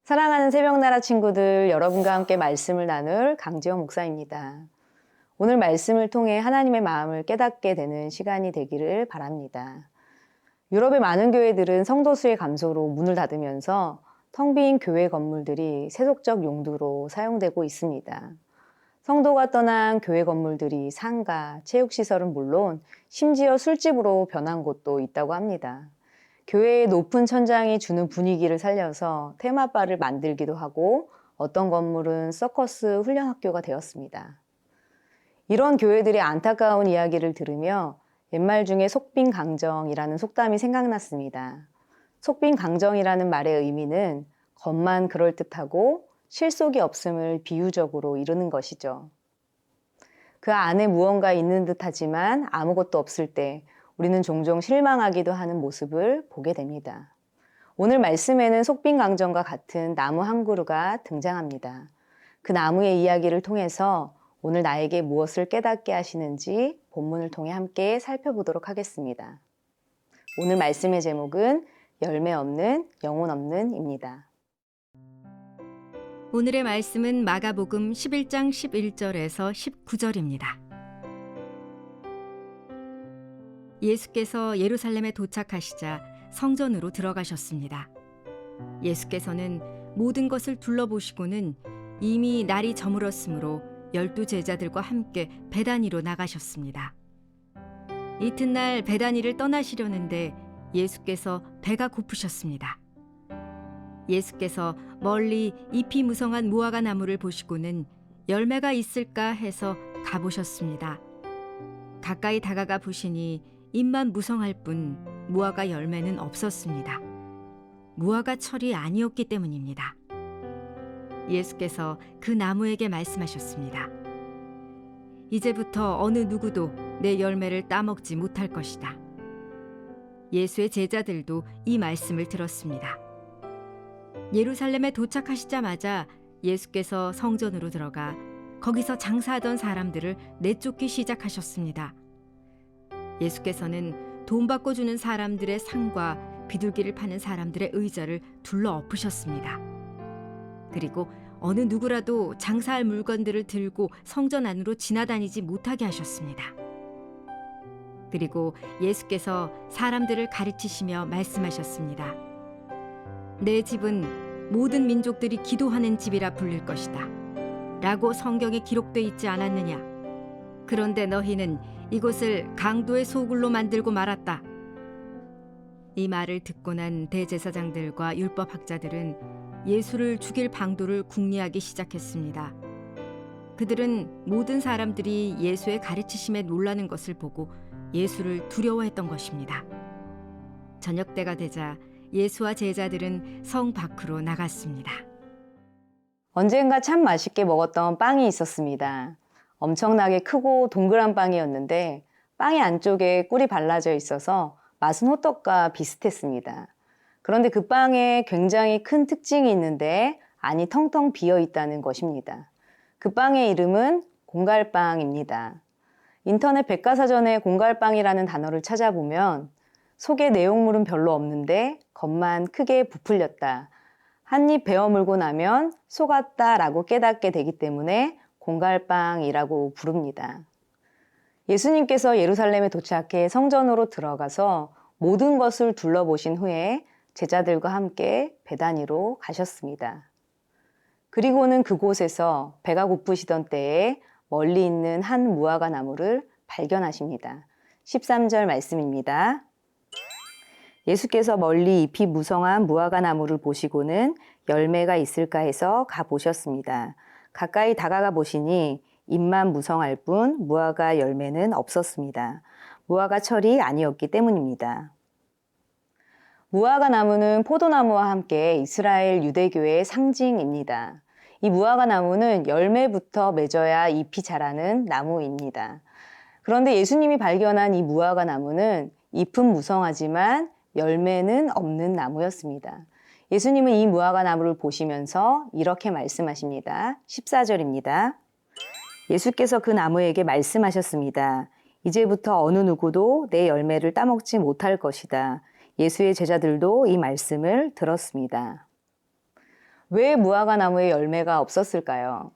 사랑하는 새벽나라 친구들, 여러분과 함께 말씀을 나눌 강지영 목사입니다. 오늘 말씀을 통해 하나님의 마음을 깨닫게 되는 시간이 되기를 바랍니다. 유럽의 많은 교회들은 성도 수의 감소로 문을 닫으면서 텅 빈 교회 건물들이 세속적 용도로 사용되고 있습니다. 성도가 떠난 교회 건물들이 상가, 체육시설은 물론 심지어 술집으로 변한 곳도 있다고 합니다. 교회의 높은 천장이 주는 분위기를 살려서 테마바를 만들기도 하고 어떤 건물은 서커스 훈련학교가 되었습니다. 이런 교회들의 안타까운 이야기를 들으며 옛말 중에 속빈강정이라는 속담이 생각났습니다. 속빈강정이라는 말의 의미는 겉만 그럴듯하고 실속이 없음을 비유적으로 이루는 것이죠. 그 안에 무언가 있는 듯하지만 아무것도 없을 때 우리는 종종 실망하기도 하는 모습을 보게 됩니다. 오늘 말씀에는 속빈강정과 같은 나무 한 그루가 등장합니다. 그 나무의 이야기를 통해서 오늘 나에게 무엇을 깨닫게 하시는지 본문을 통해 함께 살펴보도록 하겠습니다. 오늘 말씀의 제목은 열매 없는 영혼 없는입니다. 오늘의 말씀은 마가복음 11장 11절에서 19절입니다. 예수께서 예루살렘에 도착하시자 성전으로 들어가셨습니다. 예수께서는 모든 것을 둘러보시고는 이미 날이 저물었으므로 12 제자들과 함께 베다니로 나가셨습니다. 이튿날 베다니를 떠나시려는데 예수께서 배가 고프셨습니다. 예수께서 멀리 잎이 무성한 무화과 나무를 보시고는 열매가 있을까 해서 가보셨습니다. 가까이 다가가 보시니 잎만 무성할 뿐 무화과 열매는 없었습니다. 무화과 철이 아니었기 때문입니다. 예수께서 그 나무에게 말씀하셨습니다. 이제부터 어느 누구도 내 열매를 따먹지 못할 것이다. 예수의 제자들도 이 말씀을 들었습니다. 예루살렘에 도착하시자마자 예수께서 성전으로 들어가 거기서 장사하던 사람들을 내쫓기 시작하셨습니다. 예수께서는 돈 받고 주는 사람들의 상과 비둘기를 파는 사람들의 의자를 둘러 엎으셨습니다. 그리고 어느 누구라도 장사할 물건들을 들고 성전 안으로 지나다니지 못하게 하셨습니다. 그리고 예수께서 사람들을 가르치시며 말씀하셨습니다. 내 집은 모든 민족들이 기도하는 집이라 불릴 것이다 라고 성경에 기록되어 있지 않았느냐? 그런데 너희는 이곳을 강도의 소굴로 만들고 말았다. 이 말을 듣고 난 대제사장들과 율법학자들은 예수를 죽일 방도를 궁리하기 시작했습니다. 그들은 모든 사람들이 예수의 가르치심에 놀라는 것을 보고 예수를 두려워했던 것입니다. 저녁 때가 되자 예수와 제자들은 성 밖으로 나갔습니다. 언젠가 참 맛있게 먹었던 빵이 있었습니다. 엄청나게 크고 동그란 빵이었는데 빵의 안쪽에 꿀이 발라져 있어서 맛은 호떡과 비슷했습니다. 그런데 그 빵에 굉장히 큰 특징이 있는데 안이 텅텅 비어 있다는 것입니다. 그 빵의 이름은 공갈빵입니다. 인터넷 백과사전에 공갈빵이라는 단어를 찾아보면 속에 내용물은 별로 없는데 겉만 크게 부풀렸다. 한 입 베어 물고 나면 속았다라고 깨닫게 되기 때문에 공갈빵이라고 부릅니다. 예수님께서 예루살렘에 도착해 성전으로 들어가서 모든 것을 둘러보신 후에 제자들과 함께 베다니로 가셨습니다. 그리고는 그곳에서 배가 고프시던 때에 멀리 있는 한 무화과 나무를 발견하십니다. 13절 말씀입니다. 예수께서 멀리 잎이 무성한 무화과 나무를 보시고는 열매가 있을까 해서 가보셨습니다. 가까이 다가가 보시니 잎만 무성할 뿐 무화과 열매는 없었습니다. 무화과 철이 아니었기 때문입니다. 무화과 나무는 포도나무와 함께 이스라엘 유대교의 상징입니다. 이 무화과 나무는 열매부터 맺어야 잎이 자라는 나무입니다. 그런데 예수님이 발견한 이 무화과 나무는 잎은 무성하지만 열매는 없는 나무였습니다. 예수님은 이 무화과 나무를 보시면서 이렇게 말씀하십니다. 14절입니다. 예수께서 그 나무에게 말씀하셨습니다. 이제부터 어느 누구도 내 열매를 따먹지 못할 것이다. 예수의 제자들도 이 말씀을 들었습니다. 왜 무화과 나무에 열매가 없었을까요?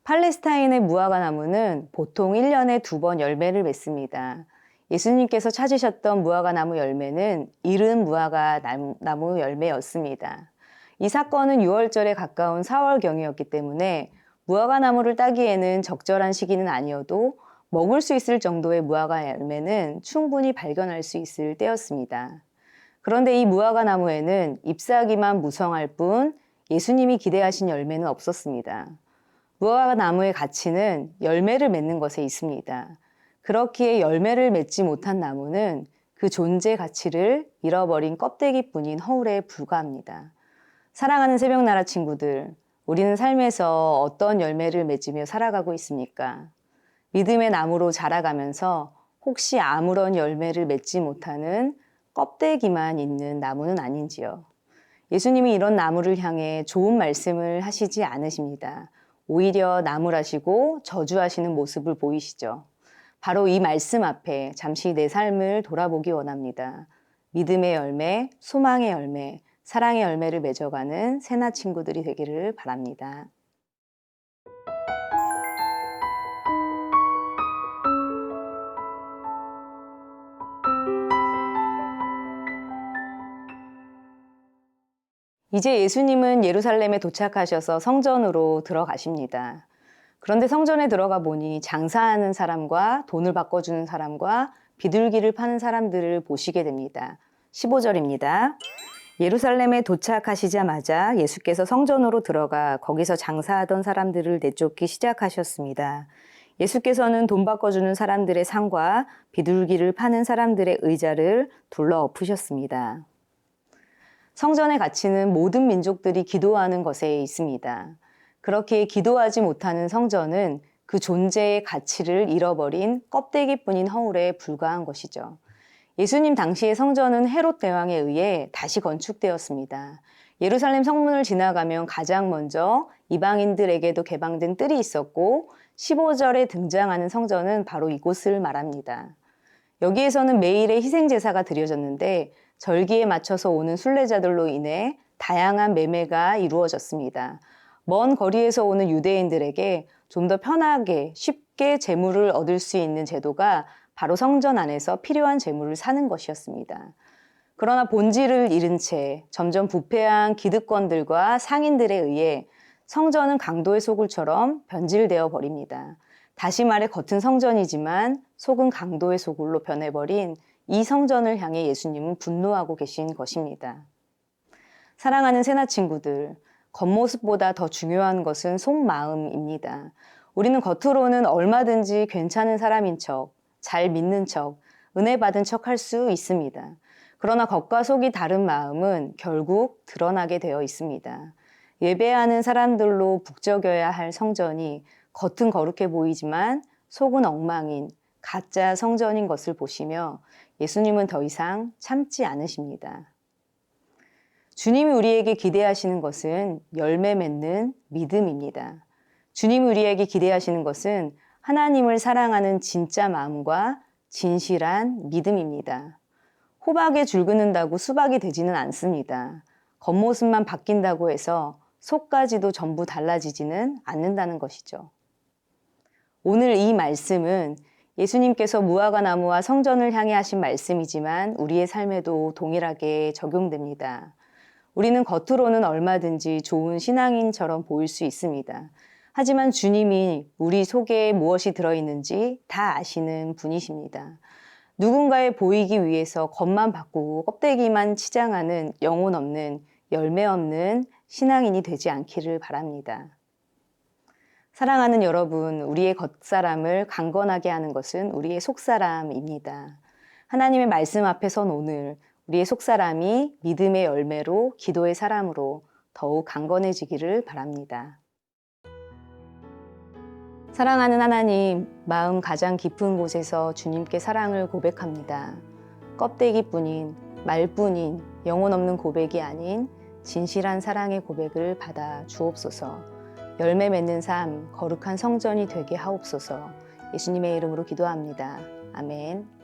팔레스타인의 무화과 나무는 보통 1년에 2번 열매를 맺습니다. 예수님께서 찾으셨던 무화과 나무 열매는 이른 무화과 나무 열매였습니다. 이 사건은 6월절에 가까운 4월경이었기 때문에 무화과 나무를 따기에는 적절한 시기는 아니어도 먹을 수 있을 정도의 무화과 열매는 충분히 발견할 수 있을 때였습니다. 그런데 이 무화과 나무에는 잎사귀만 무성할 뿐 예수님이 기대하신 열매는 없었습니다. 무화과 나무의 가치는 열매를 맺는 것에 있습니다. 그렇기에 열매를 맺지 못한 나무는 그 존재 가치를 잃어버린 껍데기뿐인 허울에 불과합니다. 사랑하는 새벽나라 친구들, 우리는 삶에서 어떤 열매를 맺으며 살아가고 있습니까? 믿음의 나무로 자라가면서 혹시 아무런 열매를 맺지 못하는 껍데기만 있는 나무는 아닌지요? 예수님이 이런 나무를 향해 좋은 말씀을 하시지 않으십니다. 오히려 나무라시고 저주하시는 모습을 보이시죠. 바로 이 말씀 앞에 잠시 내 삶을 돌아보기 원합니다. 믿음의 열매, 소망의 열매, 사랑의 열매를 맺어가는 새나 친구들이 되기를 바랍니다. 이제 예수님은 예루살렘에 도착하셔서 성전으로 들어가십니다. 그런데 성전에 들어가 보니 장사하는 사람과 돈을 바꿔주는 사람과 비둘기를 파는 사람들을 보시게 됩니다. 15절입니다. 예루살렘에 도착하시자마자 예수께서 성전으로 들어가 거기서 장사하던 사람들을 내쫓기 시작하셨습니다. 예수께서는 돈 바꿔주는 사람들의 상과 비둘기를 파는 사람들의 의자를 둘러 엎으셨습니다. 성전의 가치는 모든 민족들이 기도하는 것에 있습니다. 그렇게 기도하지 못하는 성전은 그 존재의 가치를 잃어버린 껍데기뿐인 허울에 불과한 것이죠. 예수님 당시의 성전은 헤롯 대왕에 의해 다시 건축되었습니다. 예루살렘 성문을 지나가면 가장 먼저 이방인들에게도 개방된 뜰이 있었고 15절에 등장하는 성전은 바로 이곳을 말합니다. 여기에서는 매일의 희생제사가 드려졌는데 절기에 맞춰서 오는 순례자들로 인해 다양한 매매가 이루어졌습니다. 먼 거리에서 오는 유대인들에게 좀 더 편하게 쉽게 재물을 얻을 수 있는 제도가 바로 성전 안에서 필요한 재물을 사는 것이었습니다. 그러나 본질을 잃은 채 점점 부패한 기득권들과 상인들에 의해 성전은 강도의 소굴처럼 변질되어 버립니다. 다시 말해 겉은 성전이지만 속은 강도의 소굴로 변해버린 이 성전을 향해 예수님은 분노하고 계신 것입니다. 사랑하는 새나 친구들, 겉모습보다 더 중요한 것은 속마음입니다. 우리는 겉으로는 얼마든지 괜찮은 사람인 척, 잘 믿는 척, 은혜 받은 척 할 수 있습니다. 그러나 겉과 속이 다른 마음은 결국 드러나게 되어 있습니다. 예배하는 사람들로 북적여야 할 성전이 겉은 거룩해 보이지만 속은 엉망인 가짜 성전인 것을 보시며 예수님은 더 이상 참지 않으십니다. 주님이 우리에게 기대하시는 것은 열매 맺는 믿음입니다. 주님이 우리에게 기대하시는 것은 하나님을 사랑하는 진짜 마음과 진실한 믿음입니다. 호박에 줄 긋는다고 수박이 되지는 않습니다. 겉모습만 바뀐다고 해서 속까지도 전부 달라지지는 않는다는 것이죠. 오늘 이 말씀은 예수님께서 무화과 나무와 성전을 향해 하신 말씀이지만 우리의 삶에도 동일하게 적용됩니다. 우리는 겉으로는 얼마든지 좋은 신앙인처럼 보일 수 있습니다. 하지만 주님이 우리 속에 무엇이 들어있는지 다 아시는 분이십니다. 누군가에 보이기 위해서 겉만 바꾸고 껍데기만 치장하는 영혼 없는 열매 없는 신앙인이 되지 않기를 바랍니다. 사랑하는 여러분, 우리의 겉사람을 강건하게 하는 것은 우리의 속사람입니다. 하나님의 말씀 앞에 선 오늘 우리의 속사람이 믿음의 열매로 기도의 사람으로 더욱 강건해지기를 바랍니다. 사랑하는 하나님, 마음 가장 깊은 곳에서 주님께 사랑을 고백합니다. 껍데기뿐인, 말뿐인, 영혼 없는 고백이 아닌 진실한 사랑의 고백을 받아 주옵소서. 열매 맺는 삶, 거룩한 성전이 되게 하옵소서. 예수님의 이름으로 기도합니다. 아멘.